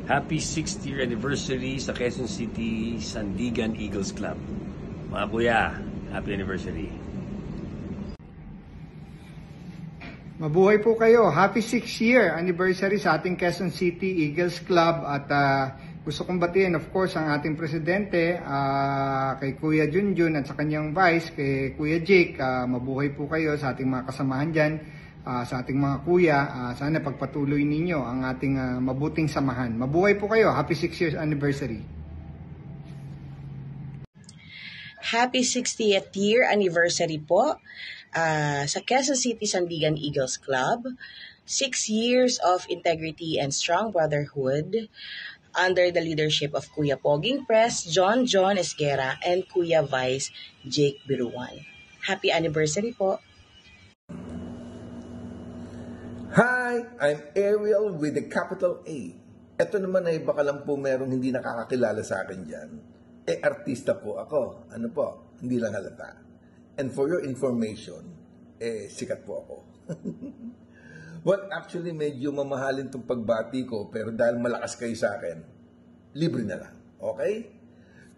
Happy 6th year anniversary sa Quezon City Sandigan Eagles Club. Mga kuya, happy anniversary. Mabuhay po kayo. Happy 6th year anniversary sa ating Quezon City Eagles Club. At gusto kong batiin, of course, ang ating presidente, kay Kuya Junjun at sa kanyang vice, kay Kuya Jake. Mabuhay po kayo sa ating mga kasamahan dyan, sa ating mga kuya. Sana pagpatuloy ninyo ang ating mabuting samahan. Mabuhay po kayo. Happy 6th year anniversary. Happy 60th year anniversary po sa Quezon City Sandigan Eagles Club. 6 years of integrity and strong brotherhood under the leadership of Kuya Poging Press, John Esguera, and Kuya Vice, Jake Biruan. Happy anniversary po. Hi, I'm Ariel with the capital A. Ito naman ay baka lang po merong hindi nakakakilala sa akin dyan. Artista po ako. Ano po? Hindi lang halata. And for your information, sikat po ako. Well, actually, medyo mamahalin itong pagbati ko, pero dahil malakas kayo sa akin, libre na lang. Okay?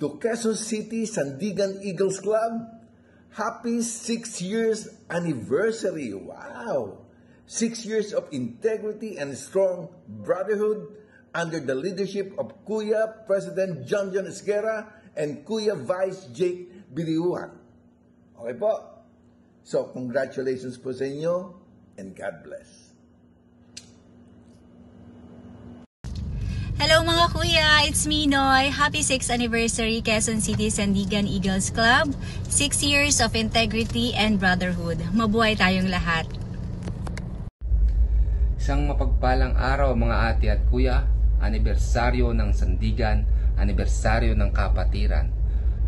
To Quezon City Sandigan Eagles Club, happy 6 years anniversary. Wow! 6 years of integrity and strong brotherhood under the leadership of Kuya President John Esguera and Kuya Vice Jake Biruan. Okay po? So, congratulations po sa inyo and God bless. Hello mga kuya, it's me Noy. Happy 6th anniversary Quezon City Sandigan Eagles Club. 6 years of integrity and brotherhood. Mabuhay tayong lahat. Isang mapagpalang araw mga ate at kuya, anibersaryo ng Sandigan, anibersaryo ng kapatiran.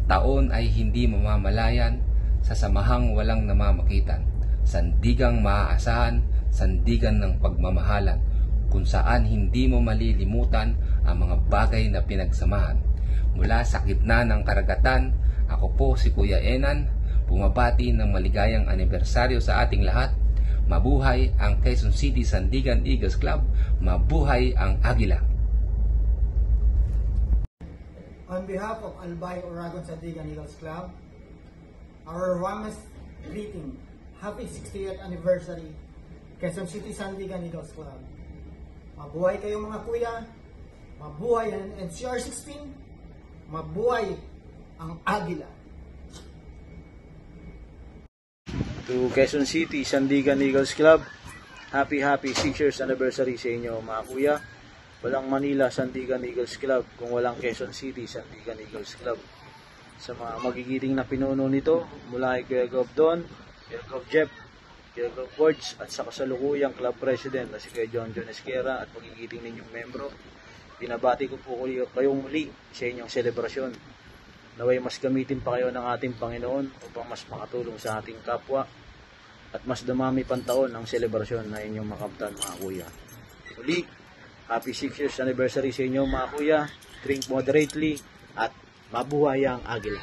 Taon ay hindi mamamalayan, sa samahang walang namamagitan. Sandigang maaasahan, sandigan ng pagmamahalan, kung saan hindi mo malilimutan ang mga bagay na pinagsamahan. Mula sa gitna ng karagatan, ako po si Kuya Enan, bumabati ng maligayang anibersaryo sa ating lahat. Mabuhay ang Quezon City Sandigan Eagles Club, mabuhay ang Agila. On behalf of Albay Oragon Sandigan Eagles Club, our warmest greeting. Happy 60th anniversary, Quezon City Sandigan Eagles Club. Mabuhay kayong mga kuya, mabuhay ang NCR 16, mabuhay ang Agila. To Quezon City Sandigan Eagles Club, happy 6 years anniversary sa inyo mga kuya. Walang Manila Sandigan Eagles Club kung walang Quezon City Sandigan Eagles Club. Sa mga magigiting na pinuno nito, mula kay Kuya Gov Don, Kuya Gov Jeff, Kuya Gov Words, at sa kasalukuyang club president na si Kuya John Esguera at magigiting ninyong membro, pinabati ko po kayong muli sa inyong selebrasyon. Naway mas gamitin pa kayo ng ating Panginoon upang mas makatulong sa ating kapwa at mas dumami pang taon ang selebrasyon na inyong makamtan mga kuya. Muli, happy 6 years anniversary sa inyo mga kuya. Drink moderately at mabuhay ang Agila.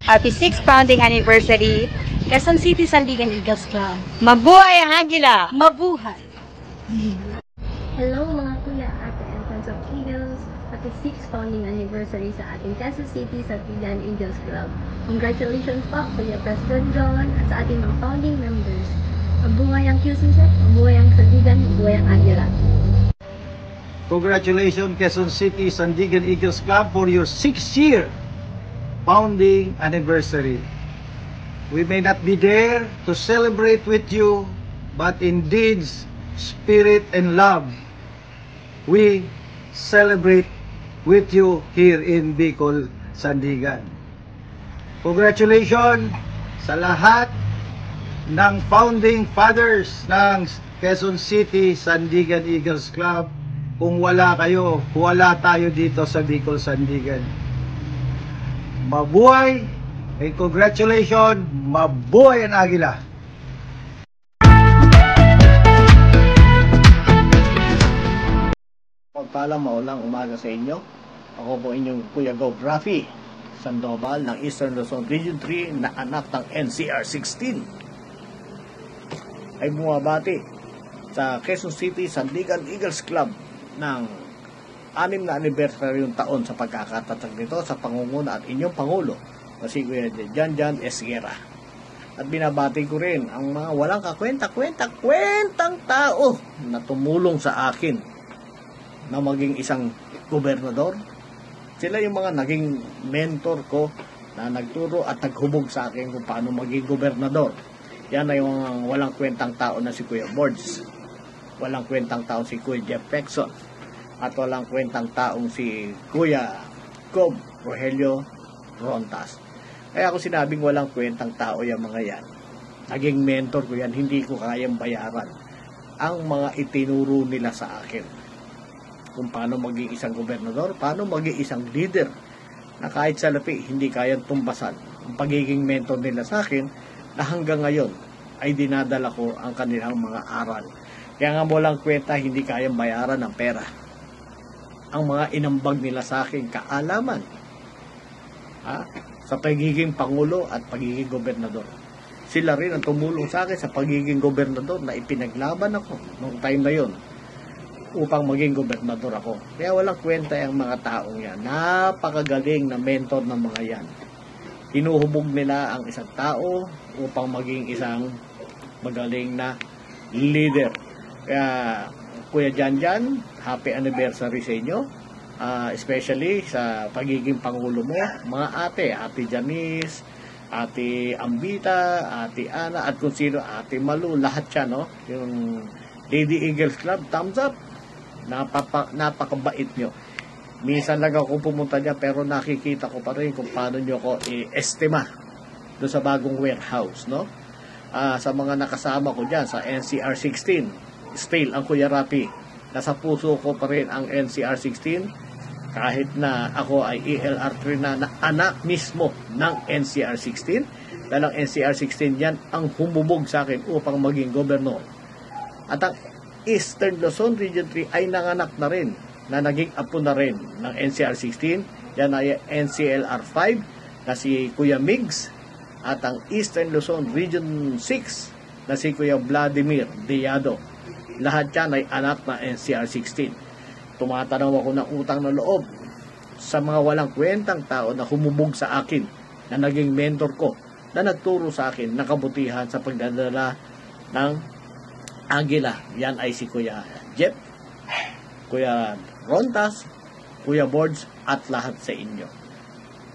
Happy 6th founding anniversary, Quezon City Sandigan Eagles Club. Mabuhay ang Agila! Mabuhay! Hello mga kuya, ate and friends of Eagles. Happy 6th founding anniversary sa ating Quezon City Sandigan Eagles Club. Congratulations po, Kuya President John, at sa ating mga founding members. Mabuhay ang QCC, mabuhay ang Sandigan, mabuhay ang Agila. Congratulations Quezon City Sandigan Eagles Club for your 6th year founding anniversary. We may not be there to celebrate with you, but in deeds, spirit, and love, we celebrate with you here in Bicol, Sandigan. Congratulations sa lahat ng founding fathers ng Quezon City Sandigan Eagles Club. Kung wala kayo, wala tayo dito sa Bicol, Sandigan. Mabuhay and congratulations, mabuhay ang Agila. Pagpalang maulang umaga sa inyo. Ako po inyong Kuya Gov Rafi Sandoval ng Eastern Luzon Region 3 na anak ng NCR 16. ay bumabati sa Quezon City Sandigan Eagles Club ng 6 na anibersaryo yung taon sa pagkakatatag nito sa pangunguna at inyong Pangulo na si Kuya Janjan Esguera. At binabati ko rin ang mga walang kakwenta-kwentang tao na tumulong sa akin na maging isang gobernador. Sila yung mga naging mentor ko na nagturo at naghubog sa akin kung paano maging gobernador. Yan ay yung walang kwentang tao na si Kuya Bords, walang kwentang tao si Kuya Jeff Pexon, at walang kwentang taong si Kuya Cob Rogelio Rontas. Kaya ako sinabing walang kwentang tao yung mga yan. Naging mentor ko yan, hindi ko kayang bayaran ang mga itinuro nila sa akin. Kung paano maging isang gobernador, paano maging isang leader na kahit sa lapi hindi kayang tumbasan. Ang pagiging mentor nila sa akin na hanggang ngayon ay dinadala ko ang kanilang mga aral. Kaya nga walang kwenta, hindi kayang bayaran ng pera ang mga inambag nila sa akin kaalaman sa pagiging Pangulo at pagiging gobernador. Sila rin ang tumulong sa akin sa pagiging gobernador na ipinaglaban ako noong time na yon upang maging gobernador ako. Kaya walang kwenta yung mga taong yan. Napakagaling na mentor ng mga yan. Hinuhubog nila ang isang tao upang maging isang magaling na leader. Kaya Kuya Janjan, happy anniversary sa inyo. Especially sa pagiging Pangulo mo, mga Ate Janice, Ate Ambita, Ate Ana, at kung sino, Ate Malu, lahat siya, no? Yung Lady Eagles Club, thumbs up. Napakabait nyo. Minsan lang ako pumunta dyan, pero nakikita ko pa rin kung paano nyo ko i-estima doon sa bagong warehouse, no? Sa mga nakasama ko dyan, sa NCR 16, still ang Kuya Rapi. Nasa puso ko pa rin ang NCR 16, kahit na ako ay ELR3 na anak mismo ng NCR 16. Dahil ang NCR 16 yan ang humubog sa akin upang maging gobernador. At ang Eastern Luzon Region 3 ay nanganak na rin, na naging apo na rin ng NCR 16. Yan ay NCLR 5 na si Kuya Migs, at ang Eastern Luzon Region 6 na si Kuya Vladimir Diado. Lahat yan ay anak na NCR 16. Tumatanaw ako ng utang na loob sa mga walang kwentang tao na humubog sa akin, na naging mentor ko, na nagturo sa akin ng kabutihan sa pagdadala ng Agila. Yan ay si Kuya Jeff, Kuya Rontas, Kuya Bords, at lahat sa inyo.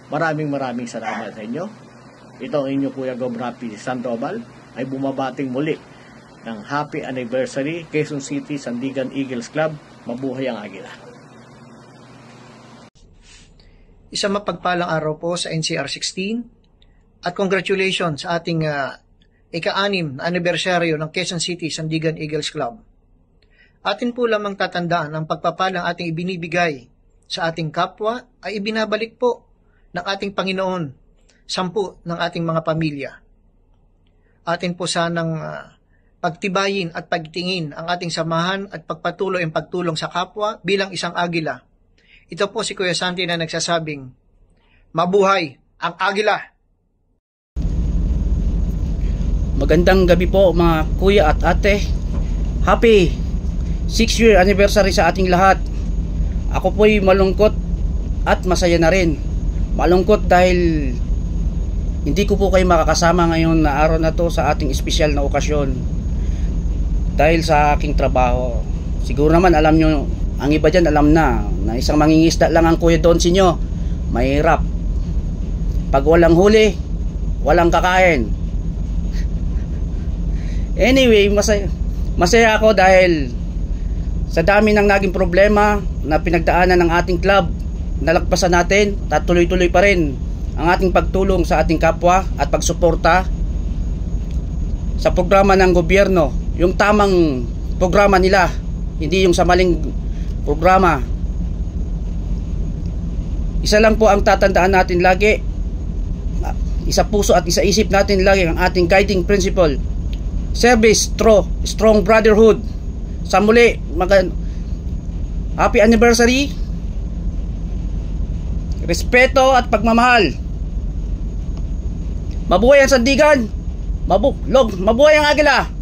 Maraming salamat sa inyo. Ito ang inyo Kuya Gobrapi Sandoval ay bumabating muli ng happy anniversary Quezon City Sandigan Eagles Club. Mabuhay ang Agila. Isang mapagpalang araw po sa NCR 16 at congratulations sa ating ika-6 na anibersaryo ng Quezon City Sandigan Eagles Club. Atin po lamang tatandaan ang pagpapalang ating ibinibigay sa ating kapwa ay ibinabalik po ng ating Panginoon 10 ng ating mga pamilya. Atin po sanang pagtibayin at pagtingin ang ating samahan at pagpatuloy ang pagtulong sa kapwa bilang isang Agila. Ito po si Kuya Santi na nagsasabing, mabuhay ang Agila! Magandang gabi po mga kuya at ate. Happy 6-year anniversary sa ating lahat. Ako po'y malungkot at masaya na rin. Malungkot dahil hindi ko po kayo makakasama ngayon na araw na to sa ating espesyal na okasyon. Dahil sa aking trabaho. Siguro naman alam nyo, ang iba dyan alam na isang mangingisda lang ang Kuya Donsi nyo. Mahirap. Pag walang huli, walang kakain. Anyway, masaya ako dahil sa dami ng naging problema na pinagdaanan ng ating club, nalagpasan natin at tuloy-tuloy pa rin ang ating pagtulong sa ating kapwa at pagsuporta sa programa ng gobyerno. Yung tamang programa nila, hindi yung sa maling programa. Isa lang po ang tatandaan natin lagi, isa puso at isa isip natin lagi ang ating guiding principle: service through strong brotherhood. Sa muli, happy anniversary, respeto at pagmamahal. Mabuhay ang Sandigan, mabuhay ang Agila.